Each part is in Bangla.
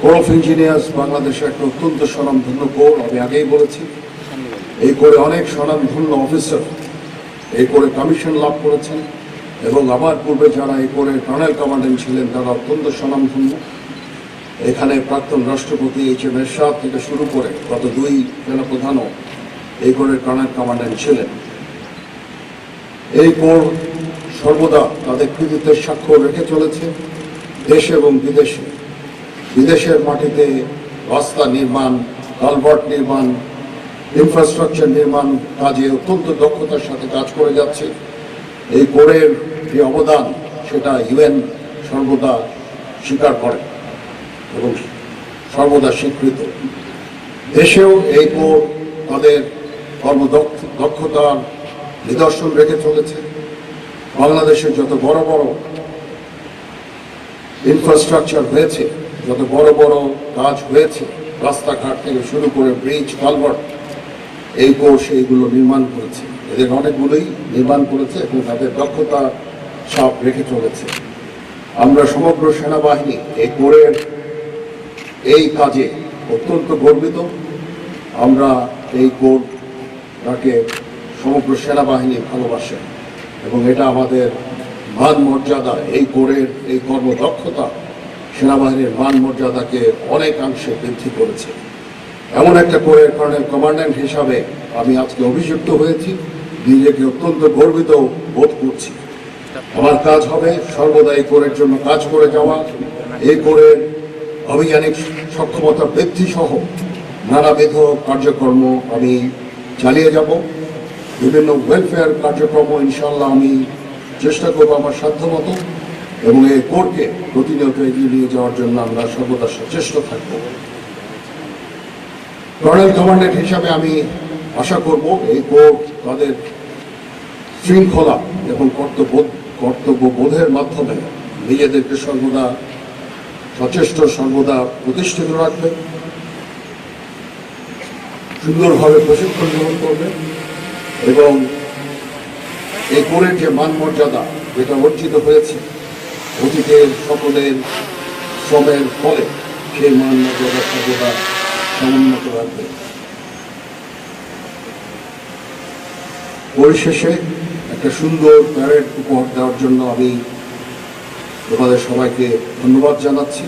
কোর অফ ইঞ্জিনিয়ার্স বাংলাদেশের একটা অত্যন্ত স্বনামধন্য কোর। আমি আগেই বলেছি, এই কোরে অনেক স্বনামধন্য অফিসার এই কোরে কমিশন লাভ করেছেন, এবং আমার পূর্বে যারা এই কোরের কর্নেল কমান্ডেন্ট ছিলেন তারা অত্যন্ত স্বনামধন্য। এখানে প্রাক্তন রাষ্ট্রপতি এইচ.এম. এরশাদ থেকে শুরু করে গত 2 সেনাপ্রধানও এই কোরের কর্নেল কমান্ডেন্ট ছিলেন। এই কোর সর্বদা তাদের কৃতিত্বের স্বাক্ষর রেখে চলেছে দেশে এবং বিদেশে। বিদেশের মাটিতে রাস্তা নির্মাণ, কালভার্ট নির্মাণ, ইনফ্রাস্ট্রাকচার নির্মাণ কাজে অত্যন্ত দক্ষতার সাথে কাজ করে যাচ্ছে। এই কোরের যে অবদান সেটা ইউএন সর্বদা স্বীকার করে এবং সর্বদা স্বীকৃত। দেশেও এই কোর তাদের কর্মদক্ষতার নিদর্শন রেখে চলেছে। বাংলাদেশের যত বড় বড় ইনফ্রাস্ট্রাকচার হয়েছে, যত বড় বড় কাজ হয়েছে, রাস্তাঘাট থেকে শুরু করে ব্রিজ, কালভার্ট, এই কোর সেইগুলো নির্মাণ করেছে। এদের অনেকগুলোই নির্মাণ করেছে এবং তাদের দক্ষতা সব রেখে চলেছে। আমরা সমগ্র সেনাবাহিনী এই কোরের এই কাজে অত্যন্ত গর্বিত। আমরা এই কোরটাকে সমগ্র সেনাবাহিনী ভালোবাসে এবং এটা আমাদের মান মর্যাদা, এই কোরের এই কর্মদক্ষতা সেনাবাহিনীর মান মর্যাদাকে অনেকাংশে বৃদ্ধি করেছে। এমন একটা কোরের কর্নেল কমান্ড্যান্ট হিসাবে আমি আজকে অভিযুক্ত হয়েছি, নিজেকে অত্যন্ত গর্বিত বোধ করছি। আমার কাজ হবে সর্বদা এই কোরের জন্য কাজ করে যাওয়া, এই কোরের আভিযানিক সক্ষমতা বৃদ্ধি সহ নানাবিধ কার্যক্রম আমি চালিয়ে যাব। বিভিন্ন ওয়েলফেয়ার কার্যক্রম ইনশাল্লাহ আমি চেষ্টা করবো আমার সাধ্যমতো, এবং এই কোরকে প্রতিনিয়ত এগিয়ে নিয়ে যাওয়ার জন্য আমরা সর্বদা সচেষ্ট থাকব। কর্নেল কমান্ডেন্ট হিসাবে আমি আশা করব এই কোর তাদের শৃঙ্খলা এবং কর্তব্যবোধের মাধ্যমে নিজেদেরকে সর্বদা সচেষ্ট, সর্বদা প্রতিষ্ঠিত রাখবে, সুন্দরভাবে প্রশিক্ষণ গ্রহণ করবে এবং এই কোরের যে মান মর্যাদা যেটা অর্জিত হয়েছে অতীতের সকলের শ্রমের ফলে, সেই মান মর্যাদা সর্বদা সমুন্নত রাখবে। পরিশেষে একটা সুন্দর প্যারেড উপহার দেওয়ার জন্য আমি তোমাদের সবাইকে ধন্যবাদ জানাচ্ছি।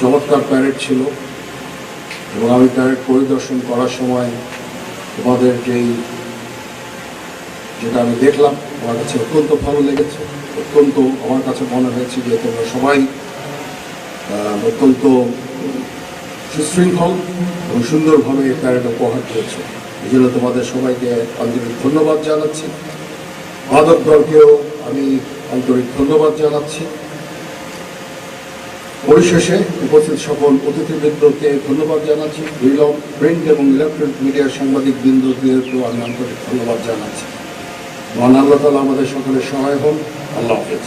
চমৎকার প্যারেড ছিল এবং আমি প্যারেড পরিদর্শন করার সময় তোমাদের যেটা আমি দেখলাম আমার কাছে অত্যন্ত ভালো লেগেছে। অত্যন্ত আমার কাছে মনে হয়েছে যে তোমরা সবাই অত্যন্ত সুশৃঙ্খল এবং সুন্দরভাবে এই প্যারেড উপহার দিয়েছে। এই জন্য তোমাদের সবাইকে আন্তরিক ধন্যবাদ জানাচ্ছি। বাদক দলকেও আমি আন্তরিক ধন্যবাদ জানাচ্ছি। পরিশেষে উপস্থিত সকল অতিথিবৃন্দকে ধন্যবাদ জানাচ্ছি। প্রিন্ট এবং ইলেকট্রনিক মিডিয়ার সাংবাদিক বৃন্দদেরকেও আমি আন্তরিক ধন্যবাদ জানাচ্ছি। মহান আল্লাহ তাআলা আমাদের সকলের সহায় হন। আল্লাহ হাফেজ।